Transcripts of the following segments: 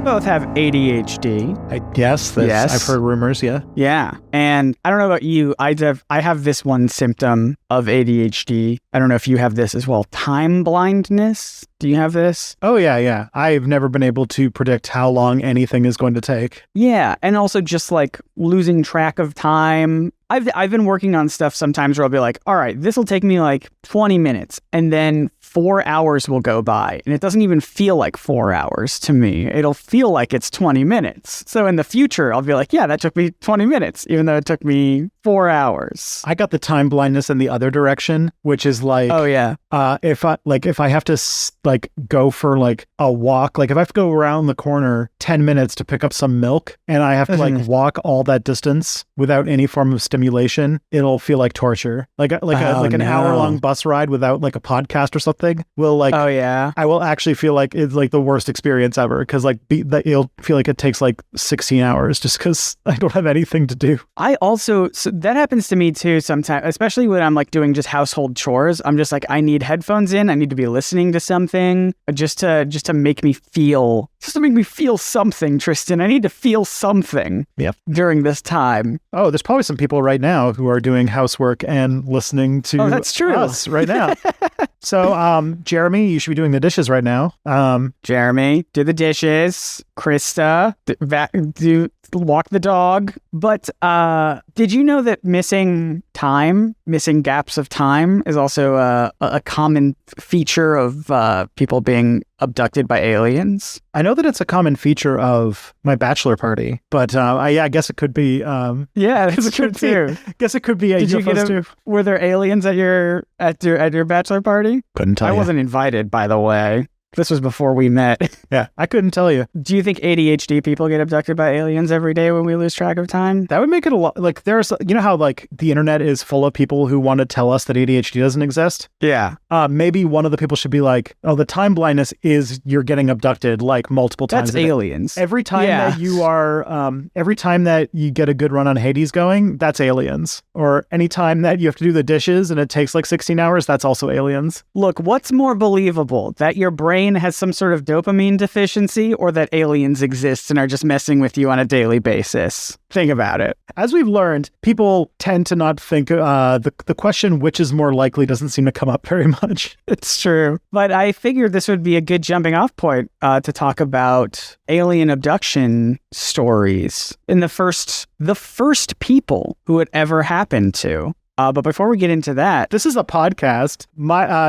both have ADHD. Yes. I've heard rumors, yeah. Yeah. And I don't know about you. I have this one symptom of ADHD. I don't know if you have this as well. Time blindness. Do you have this? Oh, yeah. I've never been able to predict how long anything is going to take. Yeah. And also just like losing track of time. I've been working on stuff sometimes where I'll be like, all right, this will take me like 20 minutes. And then 4 hours will go by. And it doesn't even feel like 4 hours to me. It'll feel like it's 20 minutes. So in the future, I'll be like, yeah, that took me 20 minutes, even though it took me 4 hours. I got the time blindness in the other direction, which is like, oh yeah, if I have to go for like a walk, like if I have to go around the corner 10 minutes to pick up some milk and I have to like walk all that distance without any form of stimulation, it'll feel like torture. Like an hour-long bus ride without like a podcast or something will like, oh yeah, I will actually feel like it's like the worst experience ever, because like it'll feel like it takes like 16 hours just because I don't have anything to do. That happens to me too sometimes, especially when I'm like doing just household chores. I'm just like, I need headphones in. I need to be listening to something just to make me feel something, Tristan. I need to feel something during this time. Oh, there's probably some people right now who are doing housework and listening to that's true. Us right now. So, Jeremy, you should be doing the dishes right now. Jeremy, do the dishes. Krista, walk the dog. But did you know that missing gaps of time is also a common feature of people being abducted by aliens? I know that it's a common feature of my bachelor party, but I guess it could be. Yeah, that's true too. I guess it could be. Were there aliens at your bachelor party? Couldn't tell you. I wasn't invited, by the way. This was before we met. Yeah, I couldn't tell you. Do you think ADHD people get abducted by aliens every day when we lose track of time? That would make it a lot. Like, there's, you know how like the internet is full of people who want to tell us that ADHD doesn't exist? Yeah. Maybe one of the people should be like, oh, the time blindness is you're getting abducted like multiple times. That's aliens. Every time that you are, every time that you get a good run on Hades going, that's aliens. Or any time that you have to do the dishes and it takes like 16 hours, that's also aliens. Look, what's more believable? That your brain has some sort of dopamine deficiency, or that aliens exist and are just messing with you on a daily basis? Think about it. As we've learned, people tend to not think, the question which is more likely doesn't seem to come up very much. It's true. But I figured this would be a good jumping off point to talk about alien abduction stories in the first people who it ever happened to. But before we get into that, this is a podcast.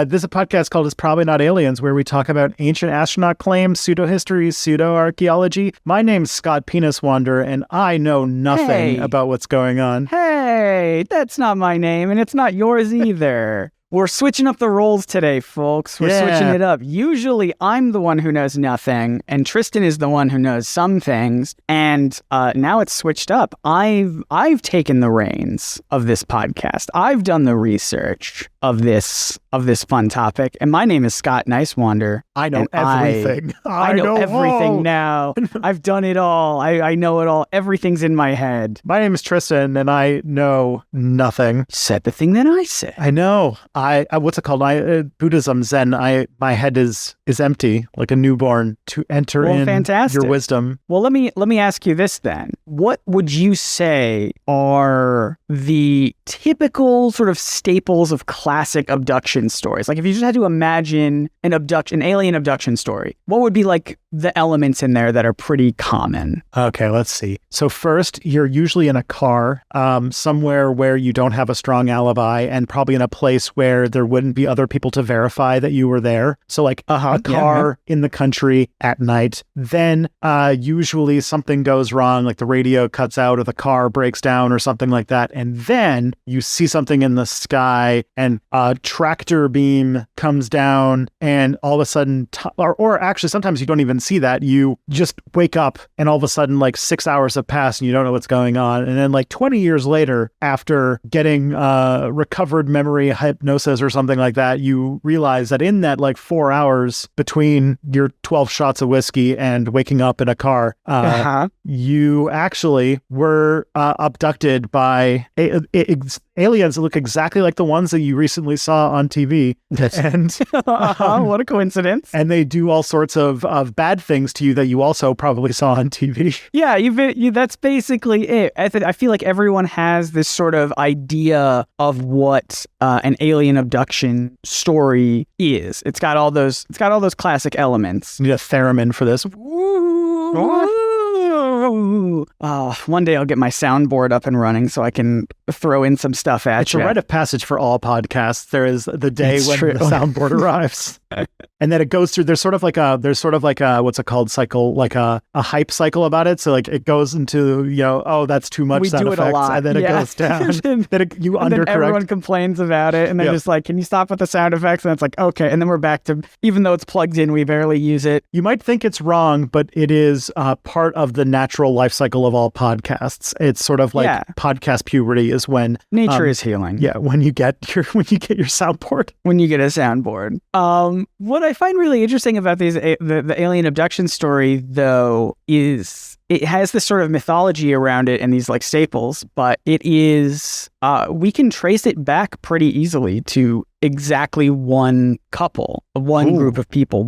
This is a podcast called It's Probably Not Aliens, where we talk about ancient astronaut claims, pseudo-history, pseudo-archaeology. My name's Scott Penis Wander, and I know nothing about what's going on. Hey, that's not my name, and it's not yours either. We're switching up the roles today, folks. We're switching it up. Usually, I'm the one who knows nothing, and Tristan is the one who knows some things. And now it's switched up. I've taken the reins of this podcast. I've done the research of this fun topic, and my name is Scott Nicewander. I know everything. I know everything now. I've done it all. I know it all. Everything's in my head. My name is Tristan, and I know nothing. Said the thing that I said. I know. What's it called? Buddhism, Zen. My head is empty, like a newborn, to enter in your wisdom. Well, let me ask you this then. What would you say are the typical sort of staples of classic abduction stories? Like if you just had to imagine an alien abduction story, what would be like the elements in there that are pretty common? Okay, let's see. So first, you're usually in a car, somewhere where you don't have a strong alibi, and probably in a place where there wouldn't be other people to verify that you were there. So like a car in the country at night. Then usually something goes wrong, like the radio cuts out or the car breaks down or something like that. And then you see something in the sky and a tractor beam comes down, and all of a sudden, or actually sometimes you don't even see that. You just wake up and all of a sudden like 6 hours have passed and you don't know what's going on. And then like 20 years later, after getting recovered memory hypnosis or something like that, you realize that in that like 4 hours between your 12 shots of whiskey and waking up in a car, you actually were abducted by aliens that look exactly like the ones that you recently saw on TV. And what a coincidence. And they do all sorts of bad add things to you that you also probably saw on TV. Yeah, that's basically it. I feel like everyone has this sort of idea of what an alien abduction story is. It's got all those classic elements. You need a theremin for this. One day I'll get my soundboard up and running so I can throw in some stuff at It's you. a rite of passage for all podcasts. There is the day when the soundboard arrives. And then it goes through, there's sort of like a what's it called, cycle, like a hype cycle about it. So like it goes into, oh, that's too much sound effects. A lot. And then it goes down. You undercorrect. Then everyone complains about it. And they're just like, can you stop with the sound effects? And it's like, okay. And then we're back to, even though it's plugged in, we barely use it. You might think it's wrong, but it is part of the natural life cycle of all podcasts. It's sort of like podcast puberty is when nature is healing. Yeah. When you get your soundboard. When you get a soundboard. What I find really interesting about the alien abduction story, though, is it has this sort of mythology around it and these like staples, but it is we can trace it back pretty easily to exactly one couple, one group of people,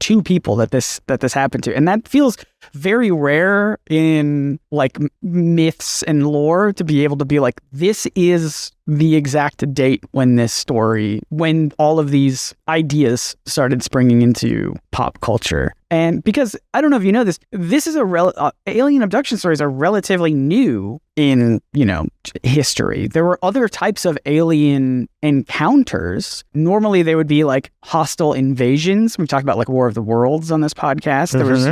two people that this happened to, and that feels very rare in like myths and lore to be able to be like, this is the exact date when when all of these ideas started springing into pop culture. And because, I don't know if you know this is alien abduction stories are relatively new in, history. There were other types of alien encounters. Normally they would be like hostile invasions. We've talked about like War of the Worlds on this podcast. There was,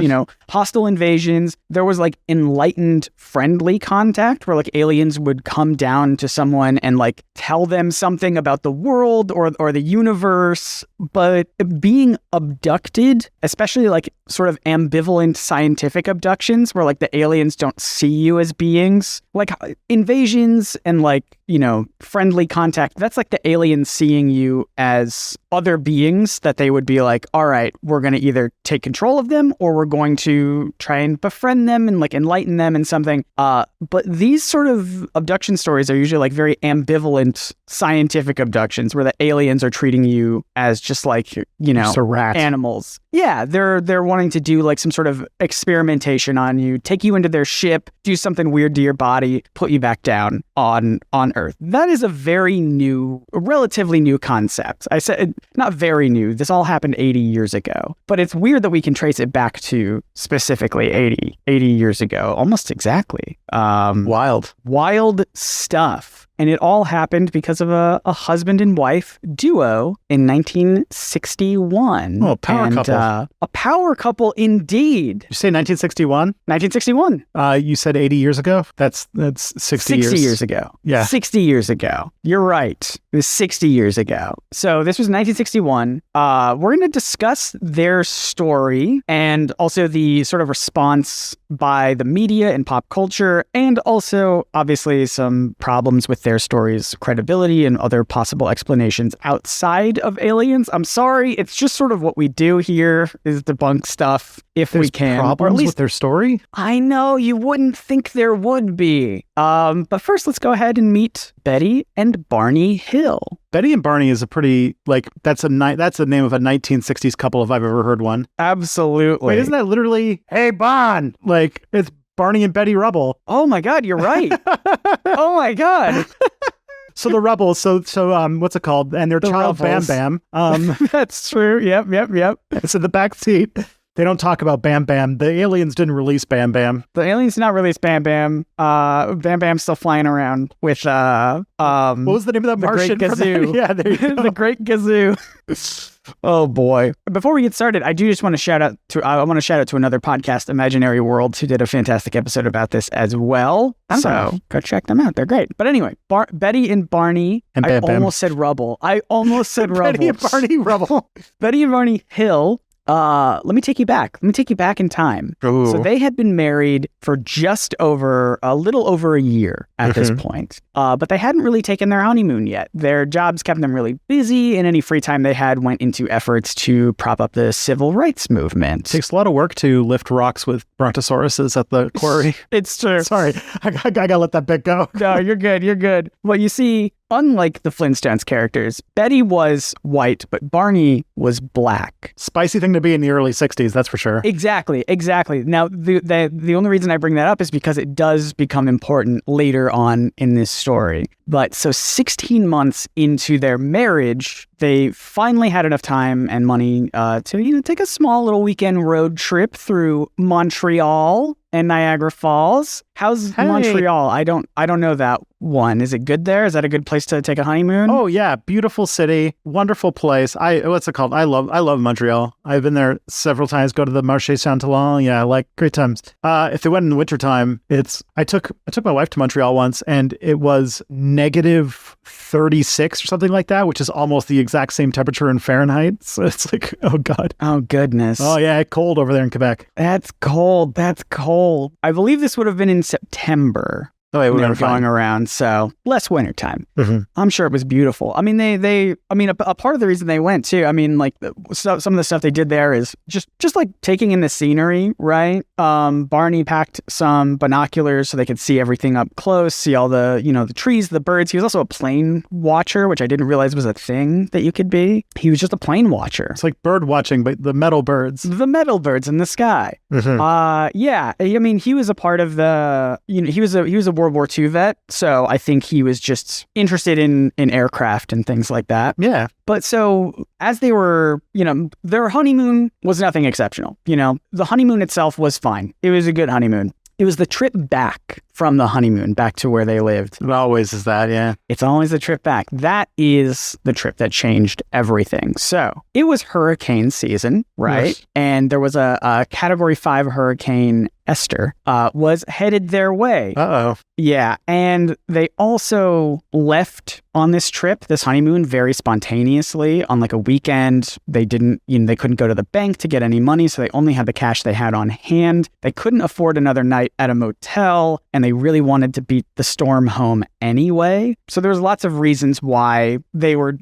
hostile invasions. There was like enlightened friendly contact where like aliens would come down to someone and like tell them something about the world or the universe. But being abducted, especially like sort of ambivalent scientific abductions where like the aliens don't see you as beings, like invasions and like, friendly contact, that's like the aliens seeing you as other beings that they would be like, all right, we're going to either take control of them or we're going to try and befriend them and like enlighten them in something. But these sort of abduction stories are usually like very ambivalent scientific abductions where the aliens are treating you as just like, just a rat. Animals. Yeah, they're wanting to do like some sort of experimentation on you, take you into their ship, do something weird to your body, put you back down on Earth. That is a relatively new concept. I said not very new. This all happened 80 years ago, but it's weird that we can trace it back to specifically 80 years ago, almost exactly. Wild stuff. And it all happened because of a husband and wife duo in 1961. Oh, power couple. A power couple indeed. Did you say 1961? 1961. You said 80 years ago? That's 60 years. 60 years ago. Yeah. 60 years ago. You're right. It was 60 years ago. So this was 1961. We're going to discuss their story and also the sort of response by the media and pop culture, and also obviously some problems with their story's credibility and other possible explanations outside of aliens. I'm sorry, it's just sort of what we do here is debunk stuff if we can. Problems or at least, with their story? I know, you wouldn't think there would be. But first, let's go ahead and meet Betty and Barney Hill. Betty and Barney is a pretty, like, that's the name of a 1960s couple if I've ever heard one. Absolutely. Wait, isn't that literally, hey, Bon? Like, it's Barney and Betty Rubble. Oh my God, you're right. Oh my God. So the Rebels, so what's it called? And their child Rebels. Bam Bam. That's true. Yep. It's in the back seat. They don't talk about Bam Bam. The aliens didn't release Bam Bam. The aliens did not release Bam Bam. Bam Bam's still flying around with what was the name of that Martian? Great Gazoo. Yeah, there you go. The Great Gazoo. Oh boy. Before we get started, I do just want to shout out to another podcast, Imaginary Worlds, who did a fantastic episode about this as well. So go check them out. They're great. But anyway, Betty and Barney, and Bam Bam. Almost said Rubble. Betty and Barney Rubble. Betty and Barney Hill. Let me take you back. In time. Ooh. So they had been married for a little over a year at this point. But they hadn't really taken their honeymoon yet. Their jobs kept them really busy, and any free time they had went into efforts to prop up the civil rights movement. It takes a lot of work to lift rocks with brontosauruses at the quarry. It's true. Sorry, I gotta let that bit go. No, you're good. Well, you see, unlike the Flintstones characters, Betty was white, but Barney was black. Spicy thing to be in the early 60s, that's for sure. Exactly. Now, the only reason I bring that up is because it does become important later on in this story. But so 16 months into their marriage, they finally had enough time and money to take a small little weekend road trip through Montreal and Niagara Falls. How's Montreal? I don't know that one. Is it good there? Is that a good place to take a honeymoon? Oh yeah, beautiful city, wonderful place. What's it called? I love Montreal. I've been there several times. Go to the Marché Saint-Laurent. Yeah, like great times. If they went in the wintertime, I took my wife to Montreal once, and it was negative 36 or something like that, which is almost the exact same temperature in Fahrenheit. So it's like, oh God. Oh goodness. Oh yeah, cold over there in Quebec. That's cold. I believe this would have been in September. Oh, yeah, we were going around, so less wintertime. Mm-hmm. I'm sure it was beautiful. I mean, a part of the reason they went too. I mean, like some of the stuff they did there is just like taking in the scenery, right? Barney packed some binoculars so they could see everything up close, see all the the trees, the birds. He was also a plane watcher, which I didn't realize was a thing that you could be. He was just a plane watcher. It's like bird watching, but the metal birds. The metal birds in the sky. Mm-hmm. Yeah. I mean, he was a part of the. He was a World War II vet, so I think he was just interested in aircraft and things like that. Yeah. But so as they were, their honeymoon was nothing exceptional. The honeymoon itself was fine. It was a good honeymoon. It was the trip back from the honeymoon back to where they lived. It always is that, yeah. It's always the trip back. That is the trip that changed everything. So it was hurricane season, right? Yes. And there was a Category 5 hurricane, Esther, was headed their way. Uh-oh. Yeah. And they also left on this trip, this honeymoon, very spontaneously on like a weekend. They didn't, they couldn't go to the bank to get any money, so they only had the cash they had on hand. They couldn't afford another night at a motel, and they really wanted to beat the storm home anyway. So there was lots of reasons why they were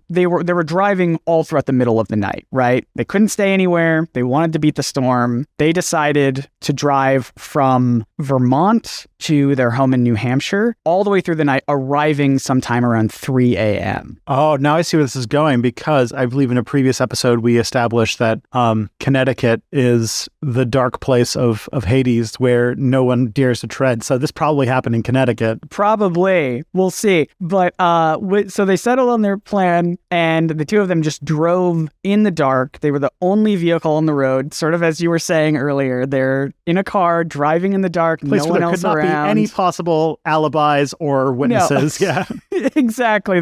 driving all throughout the middle of the night, right? They couldn't stay anywhere. They wanted to beat the storm. They decided to drive from Vermont to their home in New Hampshire all the way through the night, arriving sometime around 3 a.m. Oh, now I see where this is going, because I believe in a previous episode we established that Connecticut is the dark place of Hades where no one dares to tread. So this probably happened in Connecticut. Probably. We'll see. But so they settled on their plan, and the two of them just drove in the dark. They were the only vehicle on the road, sort of as you were saying earlier. They're in a car driving in the dark, no one else around. Be any possible alibis or witnesses. No. Yeah. Exactly.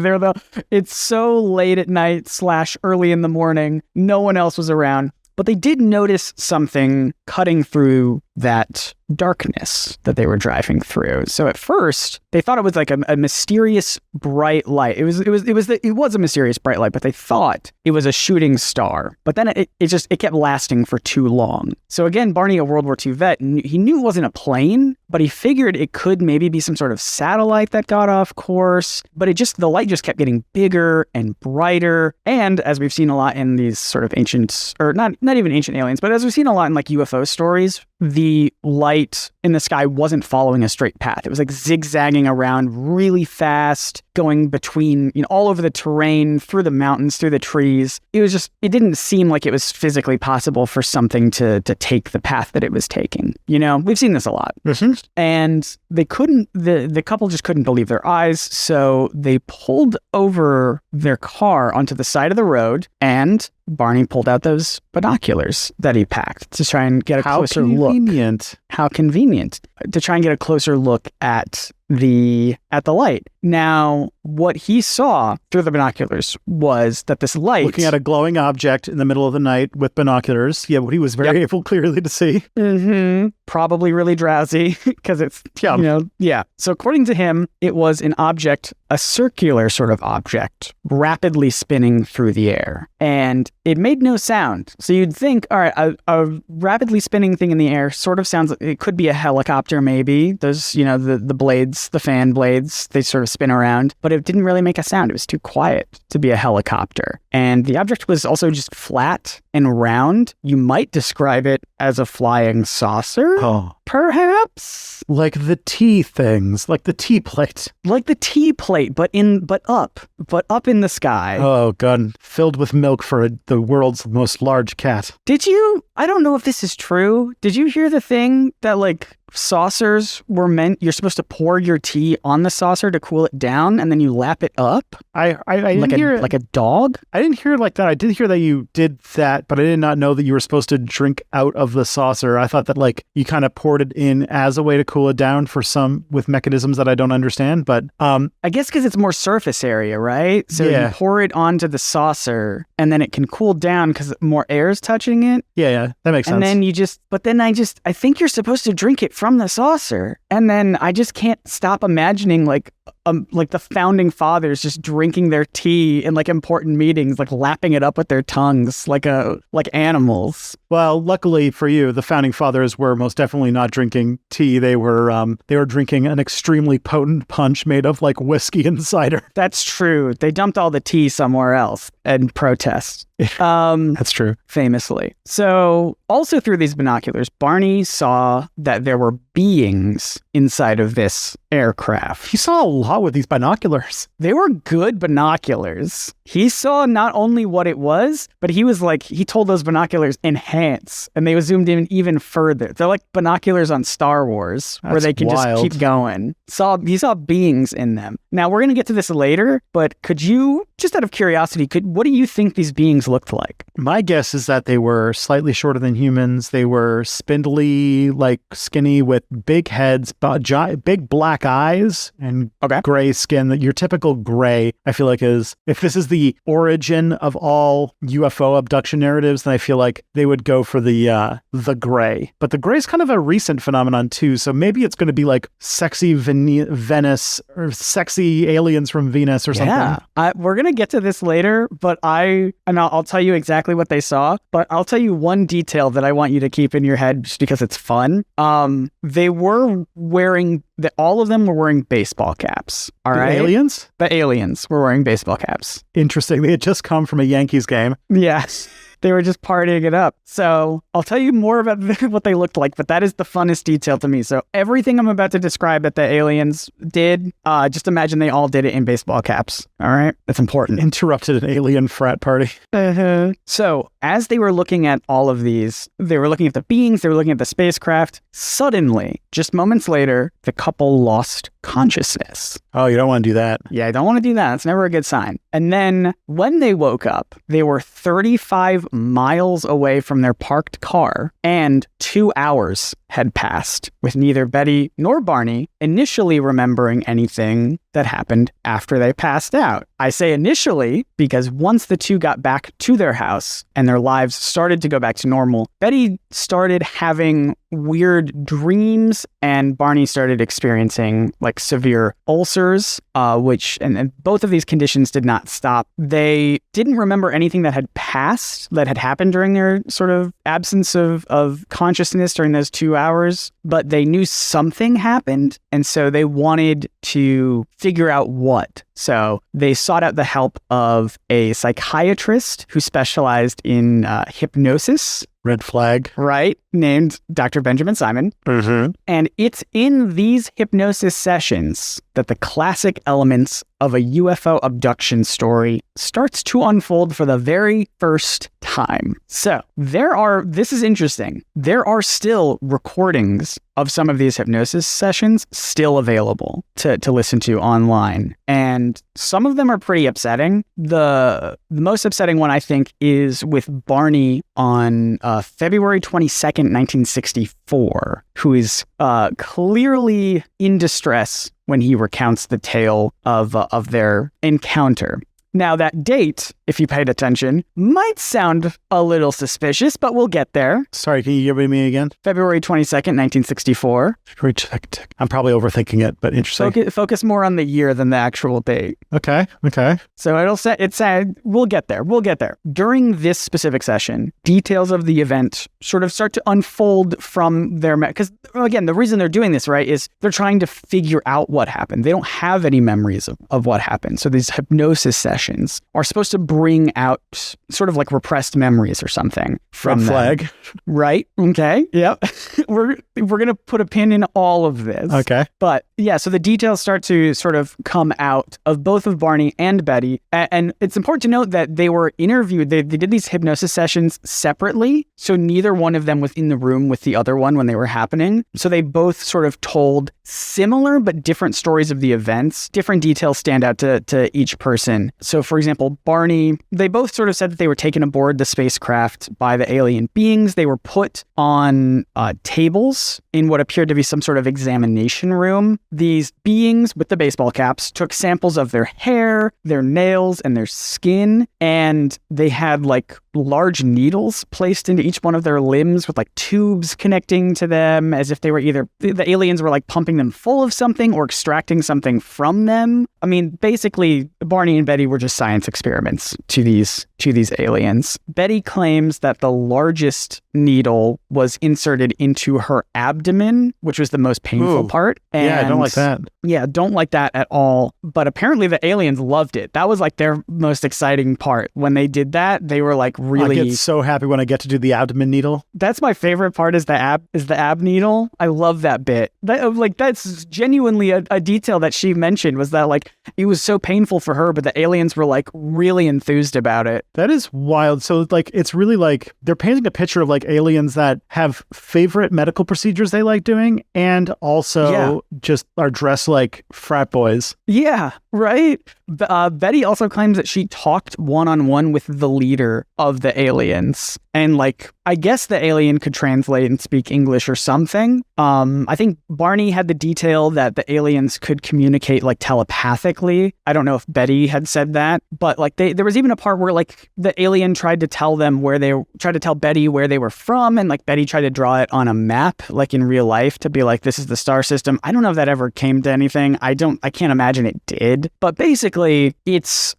It's so late at night / early in the morning. No one else was around. But they did notice something cutting through that darkness that they were driving through. So at first, they thought it was like a mysterious bright light. It was a mysterious bright light, but they thought it was a shooting star. But then it kept lasting for too long. So again, Barney, a World War II vet, he knew it wasn't a plane, but he figured it could maybe be some sort of satellite that got off course. But the light just kept getting bigger and brighter. And as we've seen a lot in these sort of ancient, or not even ancient aliens, but as we've seen a lot in like UFO stories, the light in the sky wasn't following a straight path. It was like zigzagging around really fast, going between, all over the terrain, through the mountains, through the trees. It didn't seem like it was physically possible for something to take the path that it was taking. We've seen this a lot. Mm-hmm. And they couldn't, the couple just couldn't believe their eyes. So they pulled over their car onto the side of the road, and Barney pulled out those binoculars that he packed to try and get a closer look. How convenient. To try and get a closer look at the light. Now, what he saw through the binoculars was that this light... Looking at a glowing object in the middle of the night with binoculars. Yeah, what he was very able clearly to see. Mm-hmm. Probably really drowsy, because it's, yeah. So according to him, it was an object, a circular sort of object, rapidly spinning through the air. And it made no sound. So you'd think, all right, a rapidly spinning thing in the air sort of sounds like it could be a helicopter maybe. Those, the blades, the fan blades, they sort of spin around. But it didn't really make a sound. It was too quiet to be a helicopter. And the object was also just flat and round. You might describe it as a flying saucer, perhaps? Like the tea things, like the tea plate. Like the tea plate, but up in the sky. Oh, God. Filled with milk for the world's most large cat. I don't know if this is true. Did you hear the thing that like saucers were meant, you're supposed to pour your tea on the saucer to cool it down and then you lap it up? I didn't hear it. Like a dog? I didn't hear it like that. I did hear that you did that, but I did not know that you were supposed to drink out of the saucer. I thought that like you kind of poured it in as a way to cool it down with mechanisms that I don't understand, but I guess because it's more surface area, right? So you pour it onto the saucer and then it can cool down because more air is touching it. Yeah, that makes sense. And then I think you're supposed to drink it from the saucer. And then I just can't stop imagining like the founding fathers just drinking their tea in like important meetings, like lapping it up with their tongues like animals. Well, luckily for you, the founding fathers were most definitely not drinking tea. They were drinking an extremely potent punch made of like whiskey and cider. That's true. They dumped all the tea somewhere else and protest. That's true. Famously. So also through these binoculars, Barney saw that there were beings inside of this aircraft. He saw a lot with these binoculars. They were good binoculars. He saw not only what it was, but he told those binoculars enhance, and they zoomed in even further. They're like binoculars on Star Wars, where they can just keep going. He saw beings in them. Now, we're going to get to this later, but could you, just out of curiosity, what do you think these beings looked like? My guess is that they were slightly shorter than humans. They were spindly, like skinny, with big heads, big black eyes, and gray skin. That your typical gray, I feel like, is, if this is the origin of all UFO abduction narratives, then I feel like they would go for the gray. But the gray is kind of a recent phenomenon too, so maybe it's going to be like sexy Venus or sexy aliens from Venus or something. Yeah, we're going to get to this later, but I'll tell you exactly what they saw, but I'll tell you one detail that I want you to keep in your head just because it's fun. They were wearing, all of them were wearing baseball caps. All right. Aliens? The aliens were wearing baseball caps. Interesting. They had just come from a Yankees game. Yes. They were just partying it up. So I'll tell you more about what they looked like, but that is the funnest detail to me. So everything I'm about to describe that the aliens did, just imagine they all did it in baseball caps. All right? That's important. Interrupted an alien frat party. So as they were looking at all of these, they were looking at the beings, they were looking at the spacecraft. Suddenly, just moments later, the couple lost consciousness. Oh, you don't want to do that. Yeah, I don't want to do that. That's never a good sign. And then when they woke up, they were 35 miles away from their parked car, and 2 hours had passed with neither Betty nor Barney initially remembering anything that happened after they passed out. I say initially because once the two got back to their house and their lives started to go back to normal, Betty started having weird dreams and Barney started experiencing like severe ulcers, which both of these conditions did not stop. They didn't remember anything that had passed, that had happened during their sort of absence of consciousness during those 2 hours, but they knew something happened, and so they wanted to figure out what. So they sought out the help of a psychiatrist who specialized in hypnosis. Red flag. Right, named Dr. Benjamin Simon. Mm-hmm. And it's in these hypnosis sessions that the classic elements of a UFO abduction story starts to unfold for the very first time. So this is interesting. There are still recordings of some of these hypnosis sessions still available to listen to online. And some of them are pretty upsetting. The most upsetting one, I think, is with Barney on February 22nd, 1964, who is clearly in distress when he recounts the tale of their encounter. Now, that date, if you paid attention, might sound a little suspicious, but we'll get there. Sorry, can you give it to me again? February 22nd, 1964. I'm probably overthinking it, but interesting. Focus more on the year than the actual date. Okay. So we'll get there. During this specific session, details of the event sort of start to unfold from their... Because, again, the reason they're doing this, right, is they're trying to figure out what happened. They don't have any memories of what happened. So these hypnosis sessions are supposed to bring out sort of like repressed memories or something from Red them. flag. Right? Okay. Yep. we're going to put a pin in all of this. Okay. But yeah, so the details start to sort of come out of both of Barney and Betty. And it's important to note that they were interviewed. They did these hypnosis sessions separately. So neither one of them was in the room with the other one when they were happening. So they both sort of told similar but different stories of the events. Different details stand out to each person. So for example, Barney, they both sort of said that they were taken aboard the spacecraft by the alien beings. They were put on tables in what appeared to be some sort of examination room. These beings with the baseball caps took samples of their hair, their nails, and their skin, and they had like large needles placed into each one of their limbs with like tubes connecting to them, as if they were either the aliens were like pumping them full of something or extracting something from them. I mean, basically, Barney and Betty were just science experiments to these aliens. Betty claims that the largest needle was inserted into her abdomen, which was the most painful part. And yeah, I don't like that. Yeah, don't like that at all. But apparently the aliens loved it. That was like their most exciting part. When they did that, they were like really... I get so happy when I get to do the abdomen needle. That's my favorite part is the ab needle. I love that bit. That's genuinely a detail that she mentioned, was that like it was so painful for her, but the aliens were like really enthused about it. That is wild. So like it's really like they're painting a picture of like aliens that have favorite medical procedures they like doing and also just are dressed like frat boys. Yeah, right? Betty also claims that she talked one-on-one with the leader of the aliens. And like, I guess the alien could translate and speak English or something. I think Barney had the detail that the aliens could communicate like telepathically. I don't know if Betty had said that, but like there was even a part where like the alien tried to tell Betty where they were from, and like Betty tried to draw it on a map, like in real life, to be like, this is the star system. I don't know if that ever came to anything. I can't imagine it did. But basically, it's,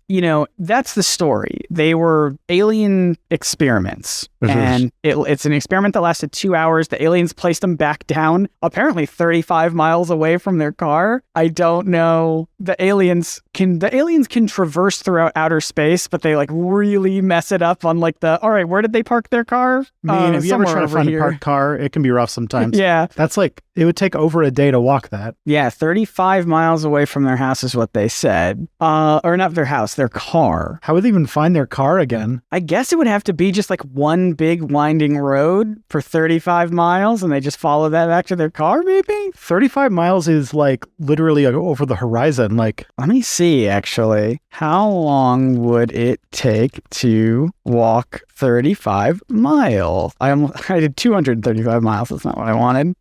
that's the story. They were alien experiments. And it's an experiment that lasted 2 hours. The aliens placed them back down, apparently 35 miles away from their car. I don't know. The aliens can traverse throughout outer space, but they like really mess it up on like all right, where did they park their car? If you ever try to find a parked car, it can be rough sometimes. Yeah. That's like, it would take over a day to walk that. Yeah, 35 miles away from their house is what they said. Or not their house, their car. How would they even find their car again? I guess it would have to be just like one big winding road for 35 miles, and they just follow that back to their car, maybe? 35 miles is like literally over the horizon. Like, let me see, actually. How long would it take to walk 35 miles? I did 235 miles. That's not what I wanted.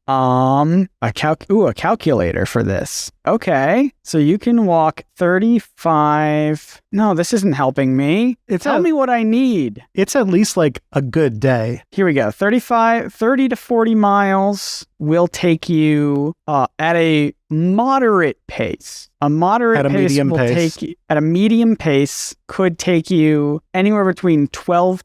A calculator for this. Okay, so you can walk 35. No, this isn't helping me. Tell me what I need. It's at least like a good day. Here we go. 30 to 40 miles will take you at a moderate pace. A medium pace could take you anywhere between 10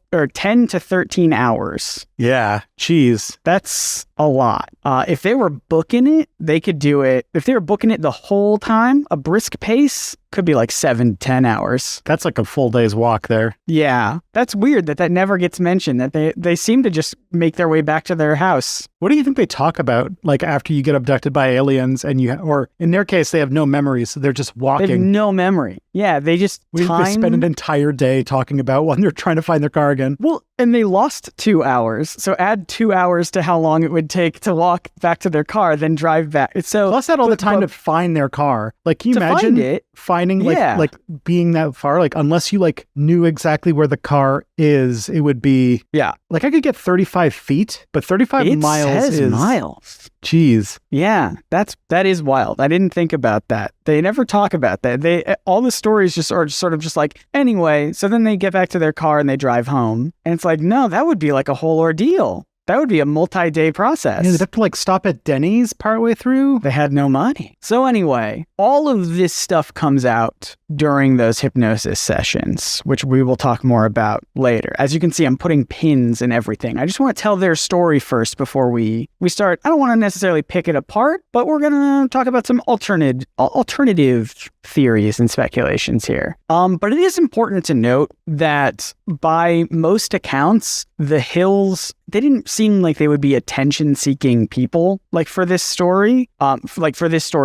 to 13 hours. Yeah, geez. That's a lot. If they were booking it, they could do it. If they were booking it the whole time, a brisk pace could be like 7-10 hours. That's like a full day's walk there. Yeah. That's weird that never gets mentioned, that they seem to just make their way back to their house. What do you think they talk about, like after you get abducted by aliens and or in their case, they have no memories, so they're just walking. They have no memory. Yeah, they just They spend an entire day talking about when they're trying to find their car again. Well, and they lost 2 hours. So add 2 hours to how long it would take to walk back to their car, then drive back. So plus that all the time to find their car. Like, can you imagine finding like being that far? Like, unless you like knew exactly where the car is, it would be like I could get 35 feet, but 35 miles is miles. Jeez. Yeah, that is wild. I didn't think about that. They never talk about that. All the stories just are sort of just like, anyway, so then they get back to their car and they drive home. And it's like, no, that would be like a whole ordeal. That would be a multi-day process. Yeah, they'd have to like stop at Denny's partway through. They had no money. So anyway, all of this stuff comes out during those hypnosis sessions, which we will talk more about later. As you can see, I'm putting pins in everything. I just want to tell their story first before we start. I don't want to necessarily pick it apart, but we're going to talk about some alternative theories and speculations here. But it is important to note that by most accounts, the Hills, they didn't seem like they would be attention-seeking people, like for this story,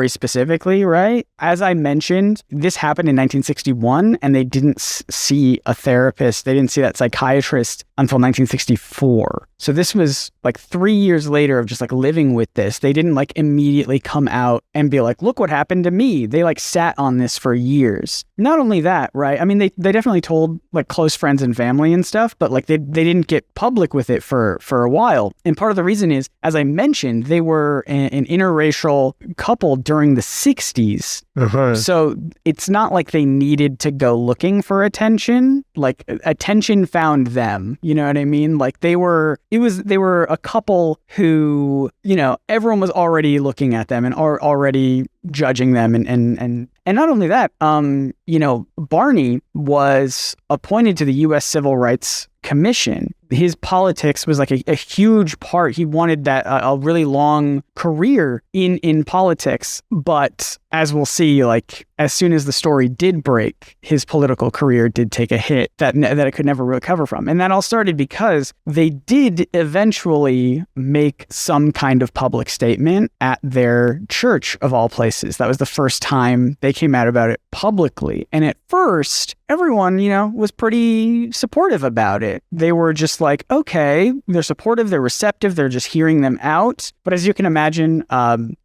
specifically, right? As I mentioned, this happened in 1961, and they didn't see a therapist. They didn't see that psychiatrist until 1964. So this was like 3 years later of just like living with this. They didn't like immediately come out and be like, look what happened to me. They like sat on this for years. Not only that, right? I mean, they definitely told like close friends and family and stuff, but like they didn't get public with it for a while. And part of the reason is, as I mentioned, they were an interracial couple during the 60s. So it's not like they needed to go looking for attention. Like attention found them. You know what I mean? Like they were a couple who, you know, everyone was already looking at them and already judging them and not only that, you know, Barney was appointed to the U.S. Civil Rights Commission. His politics was like a huge part. He wanted that a really long career in politics, but as we'll see, like as soon as the story did break, his political career did take a hit that it could never recover from. And that all started because they did eventually make some kind of public statement at their church of all places. That was the first time they came out about it publicly. And at first, everyone, you know, was pretty supportive about it. They were just like, okay, they're supportive, they're receptive, they're just hearing them out. But as you can imagine,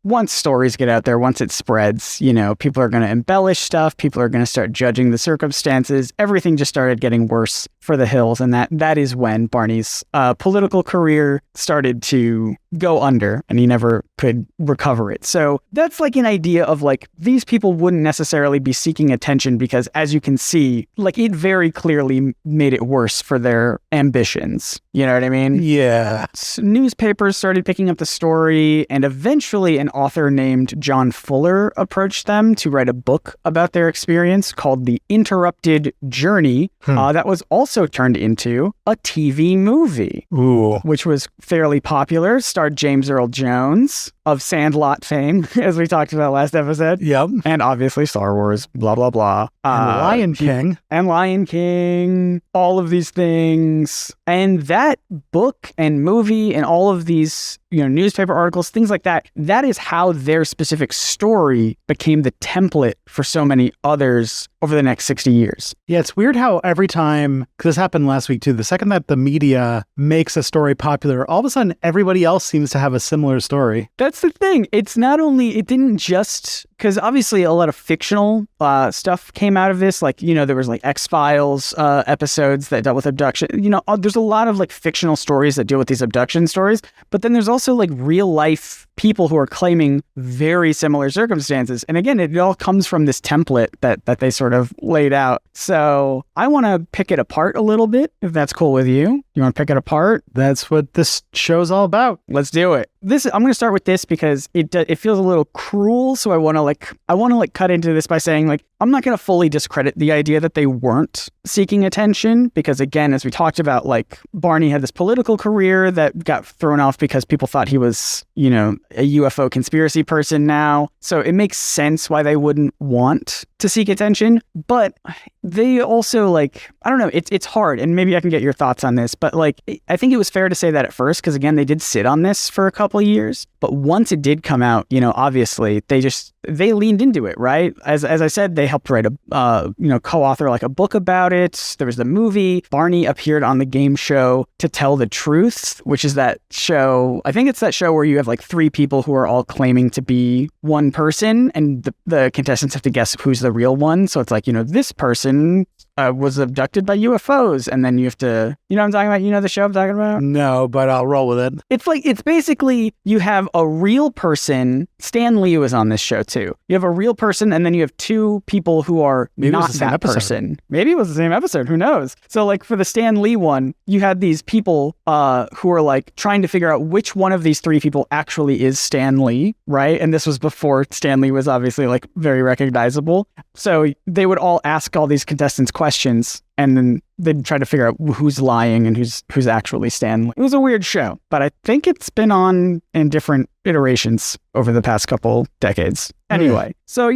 once stories get out there, once it spreads, you know, people are going to embellish stuff, people are going to start judging the circumstances. Everything just started getting worse for the Hills, and that is when Barney's political career started to go under, and he never could recover it. So that's like an idea of like, these people wouldn't necessarily be seeking attention because, as you can see, like it very clearly made it worse for their ambitions. You know what I mean? Yeah. Newspapers started picking up the story, and eventually an author named John Fuller approached them to write a book about their experience called The Interrupted Journey. That was also turned into a TV movie. Ooh. Which was fairly popular, starred James Earl Jones of Sandlot fame, as we talked about last episode. Yep. And obviously Star Wars, blah, blah, blah. And Lion King. And Lion King, all of these things. And that book and movie and all of these, you know, newspaper articles, things like that, that is how their specific story became the template for so many others over the next 60 years. Yeah, it's weird how every time, because this happened last week too, the second that the media makes a story popular, all of a sudden everybody else seems to have a similar story. That's the thing. It's not only, it didn't just, because obviously a lot of fictional stuff came out of this. Like, you know, there was like X-Files episodes that dealt with abduction. You know, there's a lot of like fictional stories that deal with these abduction stories, but then there's also like real life people who are claiming very similar circumstances. And again, it all comes from this template that they sort of laid out. So I want to pick it apart a little bit, if that's cool with you. You want to pick it apart? That's what this show's all about. Let's do it. I'm going to start with this because it feels a little cruel. So I want to cut into this by saying, like, I'm not going to fully discredit the idea that they weren't seeking attention, because again, as we talked about, like, Barney had this political career that got thrown off because people thought he was, you know, a UFO conspiracy person now. So it makes sense why they wouldn't want to seek attention. But they also, like, I don't know, it's hard, and maybe I can get your thoughts on this, but like, I think it was fair to say that at first, because again, they did sit on this for a couple of years, but once it did come out, you know, obviously they leaned into it, right? As I said, they helped write co-author like a book about it. There was the movie. Barney appeared on the game show To Tell the Truth, which is that show. I think it's that show where you have like three people who are all claiming to be one person, and the contestants have to guess who's the real one. So it's like, you know, this person was abducted by UFOs, and then you have to, you know what I'm talking about? You know the show I'm talking about? No, but I'll roll with it. It's basically, you have a real person. Stan Lee was on this show too. You have a real person, and then you have two people who are not that person. Maybe it was the same episode. Who knows? So like for the Stan Lee one, you had these people who are like trying to figure out which one of these three people actually is Stan Lee, right? And this was before Stan Lee was obviously like very recognizable. So they would all ask all these contestants questions, and then they'd try to figure out who's lying and who's actually Stan. It was a weird show, but I think it's been on in different iterations over the past couple decades. Anyway, so,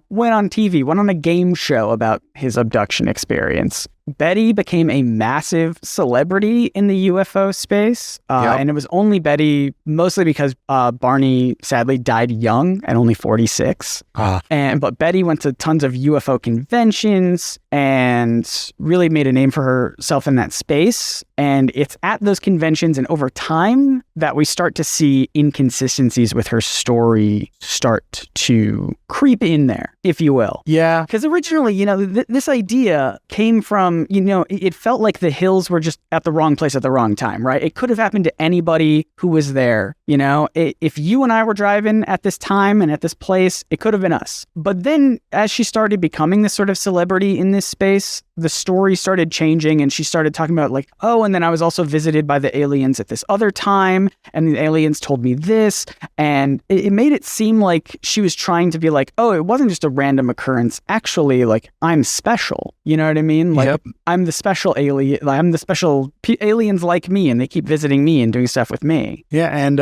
went on TV, went on a game show about his abduction experience. Betty became a massive celebrity in the UFO space, and it was only Betty, mostly because Barney sadly died young at only 46. But Betty went to tons of UFO conventions and really made a name for herself in that space. And it's at those conventions and over time that we start to see inconsistencies with her story start to creep in there, if you will. Yeah. Because originally, this idea came from, it felt like the Hills were just at the wrong place at the wrong time, right? It could have happened to anybody who was there. If you and I were driving at this time and at this place, it could have been us. But then as she started becoming this sort of celebrity in this space, the story started changing and she started talking about like, oh, and then I was also visited by the aliens at this other time and the aliens told me this. And it made it seem like she was trying to be like, oh, it wasn't just a random occurrence. Actually, like, I'm special. You know what I mean? Like, I'm the special alien. Like, I'm the special aliens like me and they keep visiting me and doing stuff with me. Yeah. And,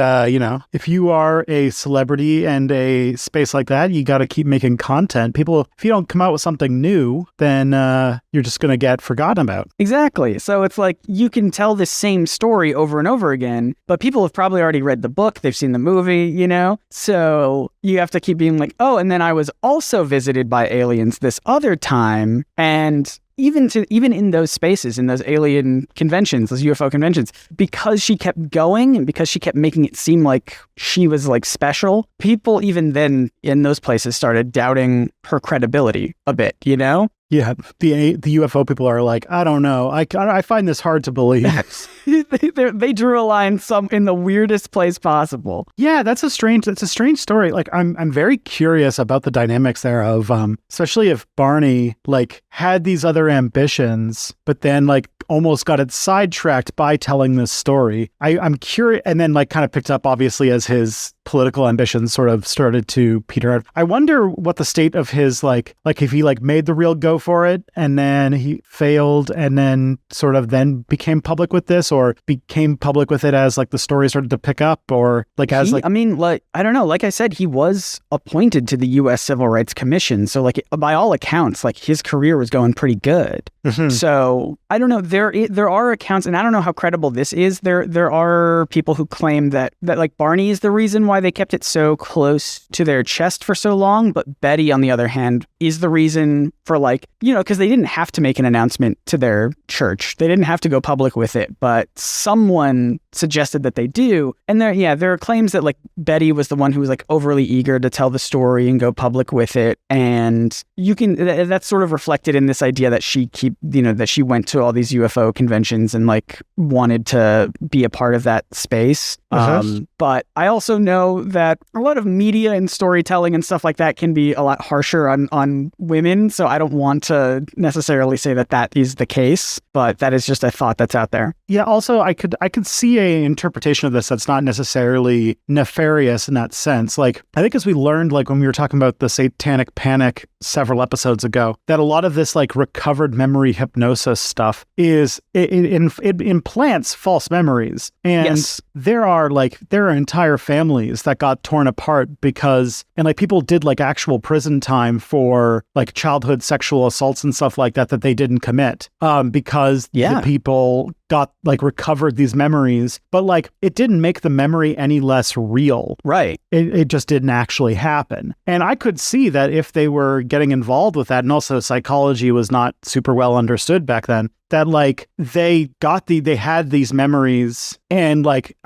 if you are a celebrity and a space like that, you got to keep making content. People, if you don't come out with something new, then you're just going to get forgotten about. Exactly. So it's like you can tell the same story over and over again, but people have probably already read the book. They've seen the movie, So you have to keep being like, oh, and then I was also visited by aliens this other time. And even in those spaces, in those alien conventions, those UFO conventions, because she kept going and because she kept making it seem like she was like special, people even then in those places started doubting her credibility a bit, Yeah, the UFO people are like, I don't know. I find this hard to believe. They drew a line in the weirdest place possible. Yeah, that's a strange story. Like, I'm very curious about the dynamics there of, especially if Barney like had these other ambitions, but then like almost got it sidetracked by telling this story. I'm curious, and then like kind of picked up obviously as his political ambitions sort of started to peter out. I wonder what the state of his like if he like made the real go for it and then he failed and then sort of then became public with this or became public with it as like the story started to pick up or like as like, I mean, like, I don't know, like I said, he was appointed to the U.S. Civil Rights Commission. So like by all accounts, like his career was going pretty good. Mm-hmm. So I don't know, there are accounts, and I don't know how credible this is. There are people who claim that like Barney is the reason why they kept it so close to their chest for so long, but Betty, on the other hand, is the reason for like, because they didn't have to make an announcement to their church. They didn't have to go public with it, but someone suggested that they do. And there are claims that like Betty was the one who was like overly eager to tell the story and go public with it. And that's sort of reflected in this idea that that she went to all these UFO conventions and like wanted to be a part of that space. But I also know that a lot of media and storytelling and stuff like that can be a lot harsher on women. So I don't want to necessarily say that is the case, but that is just a thought that's out there. Yeah. Also, I could see a interpretation of this that's not necessarily nefarious in that sense. Like, I think as we learned, like when we were talking about the satanic panic several episodes ago, that a lot of this like recovered memory hypnosis stuff is it implants false memories. And there are entire families that got torn apart and like people did like actual prison time for like childhood sexual assaults and stuff like that they didn't commit because the people got like recovered these memories, but like it didn't make the memory any less real. Right. It just didn't actually happen. And I could see that if they were getting involved with that, and also psychology was not super well understood back then, that like they had these memories and like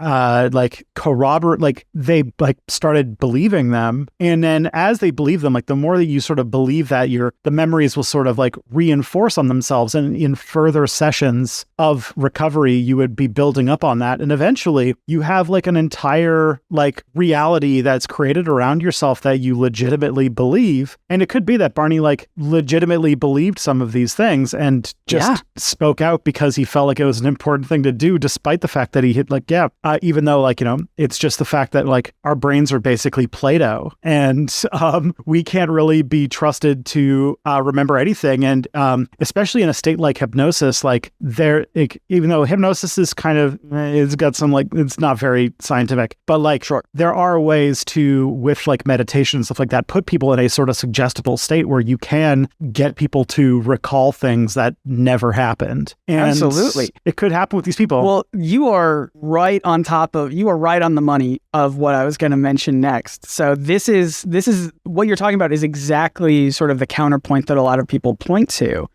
corroborate, like they like started believing them. And then as they believe them, like the more that you sort of believe that, the memories will sort of like reinforce on themselves. And in further sessions of recovery, you would be building up on that. And eventually you have like an entire like reality that's created around yourself that you legitimately believe. And it could be that Barney like legitimately believed some of these things and just spoke out because he felt like it was an important thing to do, despite the fact that he hit even though it's just the fact that like our brains are basically Play-Doh, and we can't really be trusted to remember anything. And especially in a state like hypnosis, like even though hypnosis is kind of, it's got some it's not very scientific, but there are ways to, with like meditation and stuff like that, put people in a sort of suggestible state where you can get people to recall things that never happened. And absolutely, it could happen with these people. Well, you are right on the money of what I was going to mention next. So this is what you're talking about is exactly sort of the counterpoint that a lot of people point to.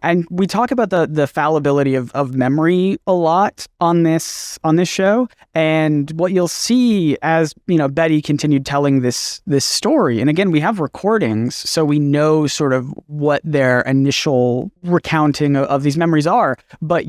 And we talk about the fallibility of memory a lot on this show. And what you'll see as, Betty continued telling this story. And again, we have recordings, so we know sort of what their initial recounting of these memories are. But,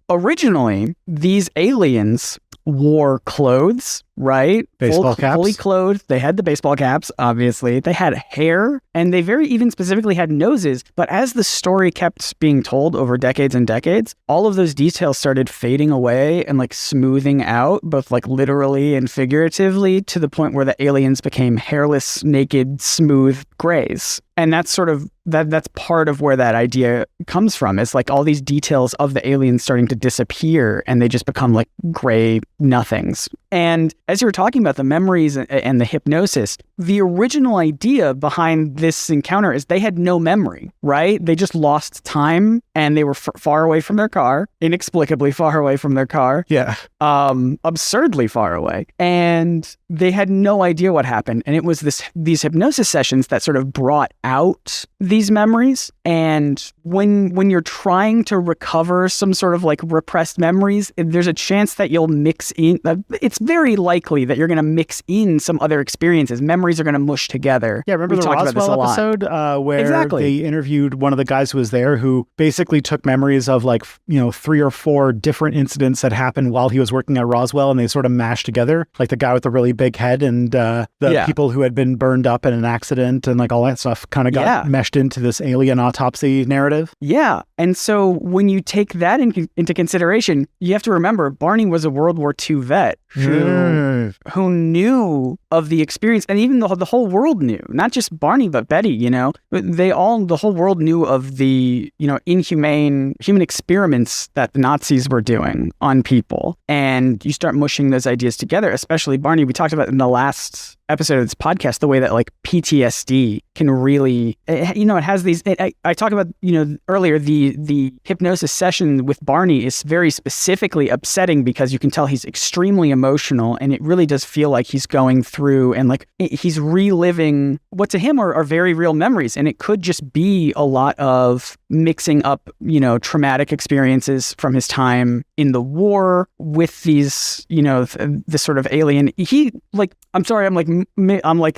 originally, these aliens wore clothes, right? Baseball caps. Fully clothed. They had the baseball caps, obviously. They had hair, and they very even specifically had noses. But as the story kept being told over decades and decades, all of those details started fading away and smoothing out, both literally and figuratively, to the point where the aliens became hairless, naked, smooth grays. And that's sort of that's part of where that idea comes from. It's all these details of the aliens starting to disappear, and they just become gray nothings. And as you were talking about the memories and the hypnosis, the original idea behind this encounter is they had no memory, right? They just lost time, and they were far away from their car, inexplicably far away from their car. Yeah. Absurdly far away. And they had no idea what happened. And it was these hypnosis sessions that sort of brought out these memories. And when you're trying to recover some sort of repressed memories, there's a chance that you'll mix in. It's very likely that you're going to mix in some other experiences. Memories are going to mush together. Yeah, remember the Roswell episode where they interviewed one of the guys who was there, who basically took memories of 3 or 4 different incidents that happened while he was working at Roswell, and they sort of mashed together, like the guy with the really big head and the people who had been burned up in an accident and all that stuff kind of got meshed into this alien autopsy narrative. Yeah. And so when you take that into consideration, you have to remember Barney was a World War II vet who knew of the experience, and even the whole world knew, not just Barney, but Betty, the whole world knew of the, inhumane human experiments that the Nazis were doing on people. And you start mushing those ideas together, especially Barney. We talked about in the last episode of this podcast, the way that PTSD can really, it has these, I talked about, earlier, the hypnosis session with Barney is very specifically upsetting because you can tell he's extremely emotional, and it really does feel like he's going through and he's reliving what to him are very real memories. And it could just be a lot of mixing up, traumatic experiences from his time in the war with these, this sort of alien. I'm sorry, I'm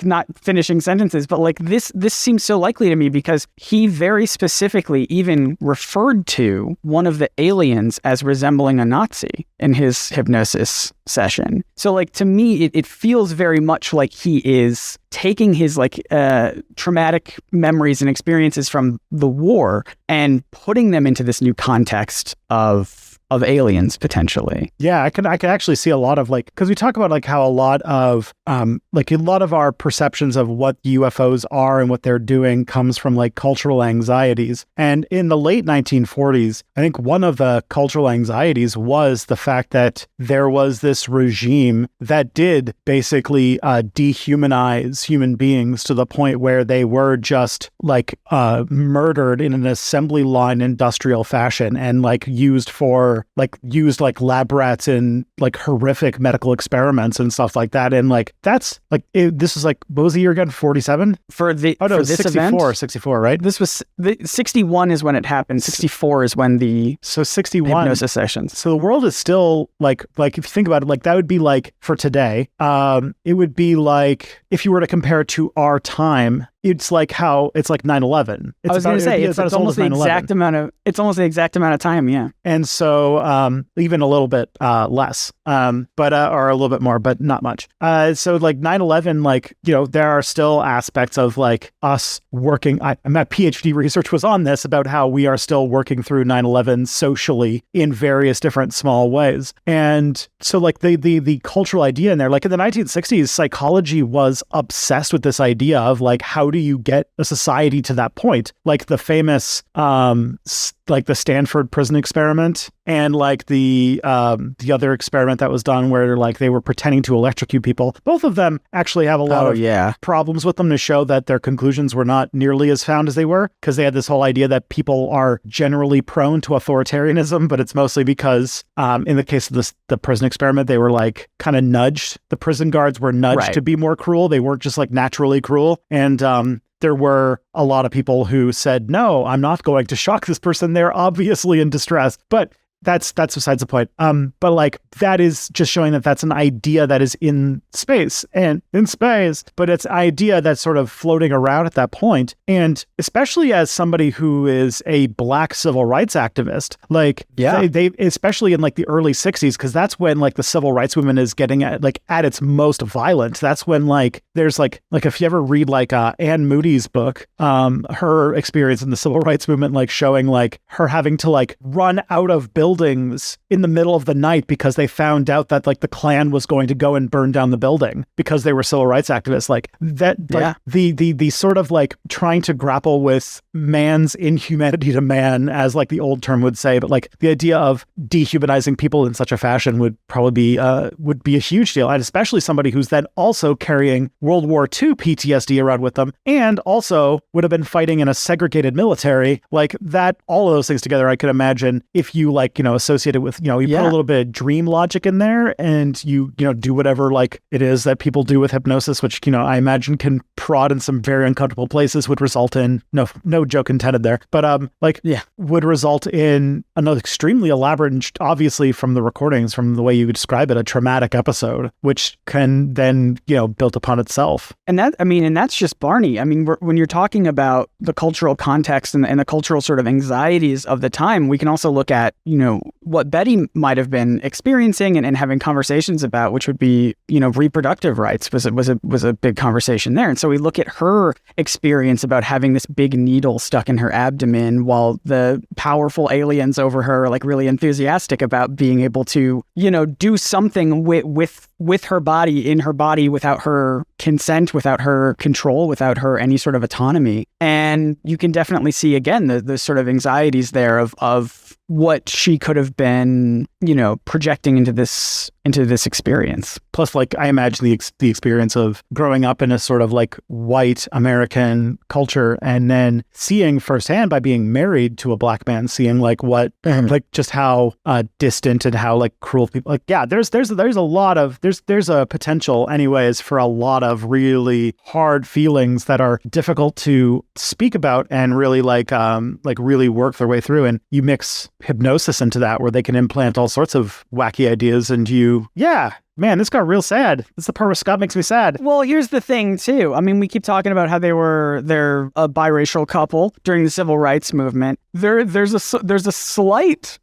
not finishing sentences, but this seems so likely to me because he very specifically even referred to one of the aliens as resembling a Nazi in his hypnosis session. So to me, it feels very much like he is taking his traumatic memories and experiences from the war and putting them into this new context of aliens potentially. Yeah, I could actually see a lot of because we talk about how a lot of our perceptions of what UFOs are and what they're doing comes from cultural anxieties. And in the late 1940s, I think one of the cultural anxieties was the fact that there was this regime that did basically dehumanize human beings to the point where they were just murdered in an assembly line industrial fashion and used lab rats in horrific medical experiments and stuff like that. And that's this is what was the year again? 47 for this 64 event? 64, right? This was 61 is when it happened. 64 is when the 61 hypnosis sessions. So the world is still if you think about it, that would be for today, it would be if you were to compare it to our time, it's like 9/11. I was going to say it's almost the exact amount of time, yeah. And so even a little bit less, but or a little bit more, but not much. So like 9/11, like, you know, there are still aspects of like us working. My PhD research was on this, about how we are still working through 9/11 socially in various different small ways. And so like the cultural idea in there, like in the 1960s, psychology was obsessed with this idea of like, how do you get a society to that point? Like the famous like the Stanford prison experiment, and like the other experiment that was done where like they were pretending to electrocute people. Both of them actually have a lot of problems with them to show that their conclusions were not nearly as sound as they were, because they had this whole idea that people are generally prone to authoritarianism, but it's mostly because in the case of the prison experiment, they were like kind of nudged. The prison guards were nudged to be more cruel. They weren't just like naturally cruel. And there were a lot of people who said, no, I'm not going to shock this person. They're obviously in distress. But that's besides the point. But like that is just showing that that's an idea that is in space, but it's an idea that's sort of floating around at that point. And especially as somebody who is a Black civil rights activist, like they especially in like the early 60s, because that's when like the civil rights movement is getting at its most violent. That's when like there's like if you ever read like Anne Moody's book, her experience in the civil rights movement, like showing like her having to like run out of buildings in the middle of the night because they found out that like the Klan was going to go and burn down the building because they were civil rights activists. Like that, like the sort of like trying to grapple with man's inhumanity to man, as like the old term would say, but like the idea of dehumanizing people in such a fashion would probably would be a huge deal. And especially somebody who's then also carrying World War II PTSD around with them, and also would have been fighting in a segregated military, like that, all of those things together, I could imagine if you like, you know, associated with, you know, you put a little bit of dream logic in there, and you know, do whatever like it is that people do with hypnosis, which, you know, I imagine can prod in some very uncomfortable places, would result in no joke intended there, but would result in another extremely elaborate, and obviously from the recordings, from the way you describe it, a traumatic episode, which can then, you know, build upon itself. And that, I mean, and that's just Barney. I mean, when you're talking about the cultural context and the cultural sort of anxieties of the time, we can also look at, you know, what Betty might have been experiencing and having conversations about, which would be, you know, reproductive rights was a big conversation there. And so we look at her experience about having this big needle stuck in her abdomen, while the powerful aliens over her are like really enthusiastic about being able to, you know, do something with her body, in her body, without her consent, without her control, without her any sort of autonomy. And you can definitely see again the sort of anxieties there of what she could have been, you know, projecting into this experience. Plus, like, I imagine the experience of growing up in a sort of like white American culture, and then seeing firsthand by being married to a Black man, seeing like what, like just how distant and how like cruel people, like, yeah, there's a lot of, there's a potential anyways for a lot of really hard feelings that are difficult to speak about and really like really work their way through. And you mix hypnosis into that, where they can implant all sorts of wacky ideas, and man, this got real sad. This is the part where Scott makes me sad. Well, here's the thing, too. I mean, we keep talking about how they're a biracial couple during the civil rights movement. There's a slight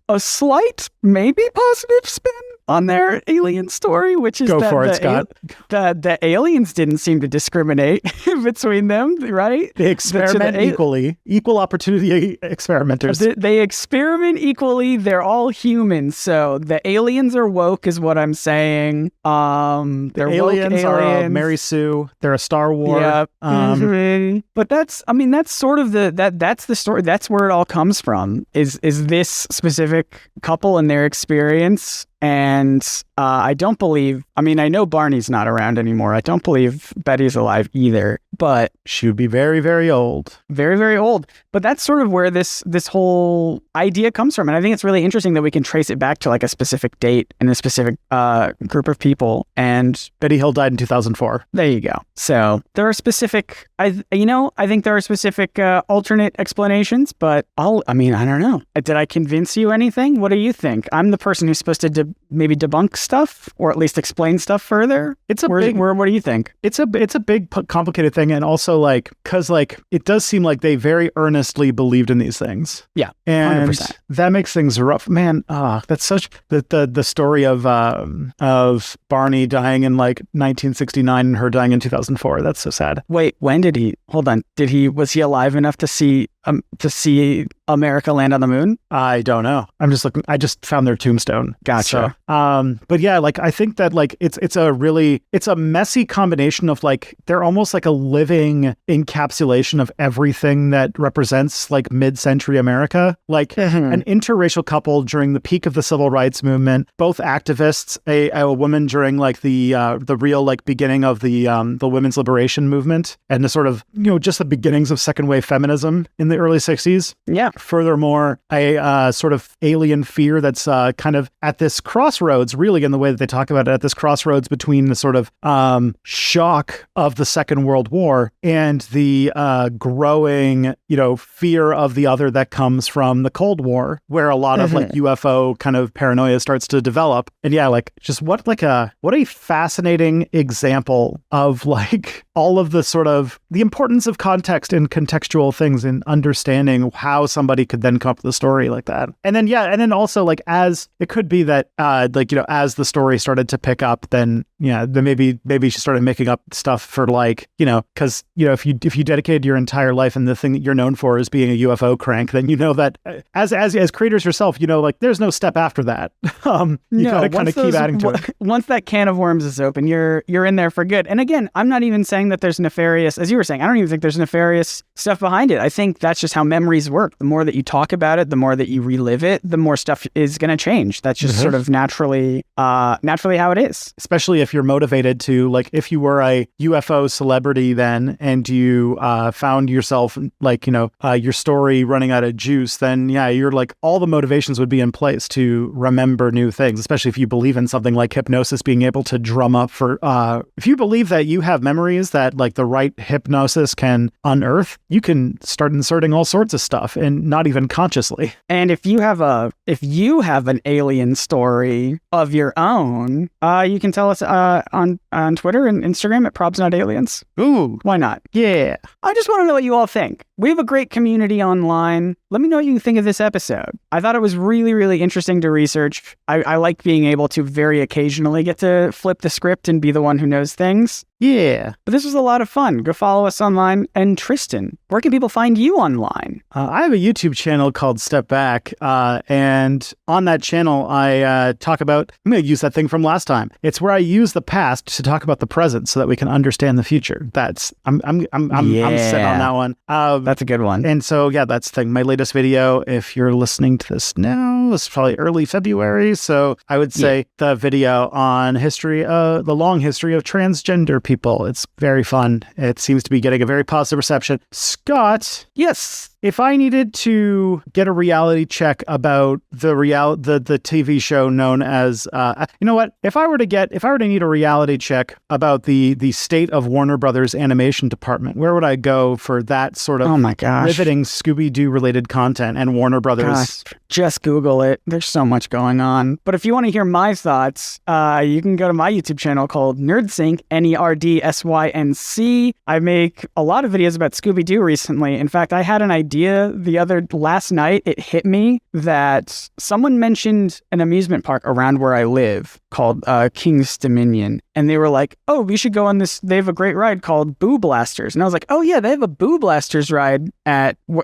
maybe positive spin on their alien story, which is Scott. The aliens didn't seem to discriminate between them, right? They experiment equally, equal opportunity experimenters. They experiment equally. They're all humans, so the aliens are woke, is what I'm saying. They're aliens woke aliens. Are Mary Sue. They're a Star Wars. Yeah. But that's sort of that's the story. That's where it all comes from. Is this specific couple and their experience. And I don't believe, I mean, I know Barney's not around anymore. I don't believe Betty's alive either, but she would be very, very old. Very, very old. But that's sort of where this whole idea comes from. And I think it's really interesting that we can trace it back to like a specific date and a specific group of people. And Betty Hill died in 2004. There you go. So there are specific, I think there are specific alternate explanations, but I don't know. Did I convince you anything? What do you think? I'm the person who's supposed to maybe debunk stuff. stuff, or at least explain stuff further? What do you think? It's a big complicated thing, and also like because like it does seem like they very earnestly believed in these things. Yeah, and 100%. that makes things rough, man. That's such the story of Barney dying in like 1969 and her dying in 2004. That's so sad. Wait, when did he? Hold on. Was he alive enough to see America land on the moon? I don't know. I'm just looking. I just found their tombstone. Gotcha. So, but yeah, like I think that like it's a messy combination of like they're almost like a living encapsulation of everything that represents like mid-century America. Like an interracial couple during the peak of the civil rights movement, both activists, a woman during like the real like beginning of the women's liberation movement, and the sort of just the beginnings of second wave feminism in the early 60s. Yeah. Furthermore, a sort of alien fear that's kind of at this crossroads, really in the way that they talk about it, at this crossroads between the sort of shock of the Second World War and the growing, fear of the other that comes from the Cold War, where a lot of like UFO kind of paranoia starts to develop. And yeah, like just what a fascinating example of like all of the sort of the importance of context and contextual things in understanding how somebody could then come up with a story like that. And then also like as it could be that as the story started to pick up, then maybe she started making up stuff for like, because if you dedicated your entire life and the thing that you're known for is being a UFO crank, then that as creators yourself, like there's no step after that. You gotta kind of keep adding to it. Once that can of worms is open, you're in there for good. And again, I'm not even saying that there's nefarious, as you were saying, I don't even think there's nefarious stuff behind it. I think that's just how memories work. The more that you talk about it, the more that you relive it, the more stuff is going to change. That's just sort of naturally how it is. Especially if you're motivated to, like, if you were a UFO celebrity then, and you found yourself like, your story running out of juice, then you're like, all the motivations would be in place to remember new things, especially if you believe in something like hypnosis, being able to drum up for, if you believe that you have memories that like the right hypnosis can unearth, you can start inserting all sorts of stuff and not even consciously. And if you have an alien story of your own, you can tell us on Twitter and Instagram at probsnotaliens. Ooh, why not? Yeah. I just want to know what you all think. We have a great community online. Let me know what you think of this episode. I thought it was really, really interesting to research. I like being able to very occasionally get to flip the script and be the one who knows things. Yeah. But this was a lot of fun. Go follow us online. And Tristan, where can people find you online? I have a YouTube channel called Step Back. And on that channel, I talk about, I'm going to use that thing from last time. It's where I use the past to talk about the present so that we can understand the future. I'm set on that one. That's a good one. And so, that's the thing. My latest video, if you're listening to this now, it's probably early February. So I would say the video on the long history of transgender people. It's very fun. It seems to be getting a very positive reception. Scott. Yes. If I needed to get a reality check about the TV show known as, you know what? If I were to need a reality check about the state of Warner Brothers animation department, where would I go for that sort of riveting Scooby-Doo related content and Warner Brothers? Gosh, just Google it. There's so much going on. But if you want to hear my thoughts, you can go to my YouTube channel called Nerdsync, Nerdsync. I make a lot of videos about Scooby-Doo recently. In fact, I had an idea last night. It hit me that someone mentioned an amusement park around where I live called King's Dominion. And they were like, oh, we should go on this. They have a great ride called Boo Blasters. And I was like, oh yeah, they have a Boo Blasters ride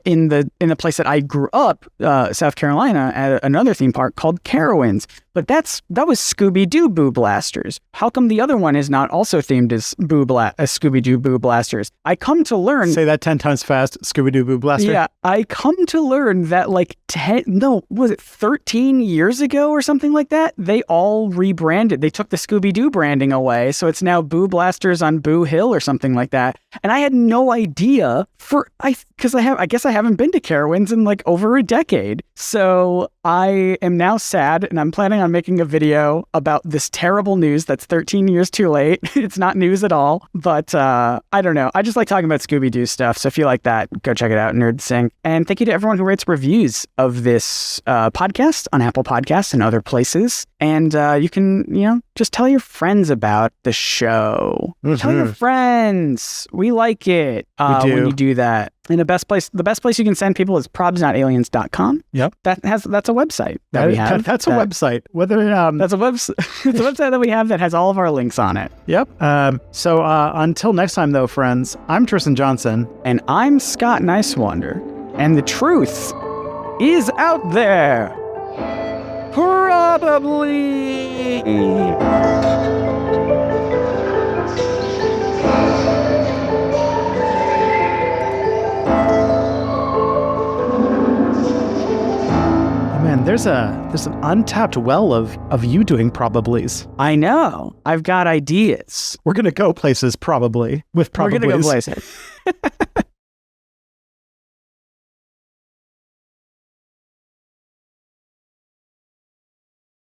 in the place that I grew up, South Carolina, at another theme park called Carowinds. But that was Scooby-Doo Boo Blasters. How come the other one is not also themed as Scooby-Doo Boo Blasters? I come to learn... Say that 10 times fast, Scooby-Doo Boo Blaster. Yeah, I come to learn that like 13 years ago or something like that, they all rebranded. They took the Scooby-Doo branding away, so it's now Boo Blasters on Boo Hill or something like that. And I had no idea because I guess I haven't been to Carowinds in like over a decade. So I am now sad, and I'm planning on making a video about this terrible news that's 13 years too late. It's not news at all, but I don't know. I just like talking about Scooby-Doo stuff, so if you like that, go check it out, Nerdsync. And thank you to everyone who writes reviews of this podcast on Apple Podcasts and other places. And you can, just tell your friends about the show. Tell your friends. We like it when you do that. And the best place you can send people is probsnotaliens.com. Yep. That's a website that we have. That's a website. That's a website. It's a website that we have that has all of our links on it. Yep. So until next time, though, friends, I'm Tristan Johnson. And I'm Scott Nicewander. And the truth is out there. Probably. Man, there's an untapped well of you doing probablys. I know. I've got ideas. We're gonna go places probably with probablys. We're gonna go places.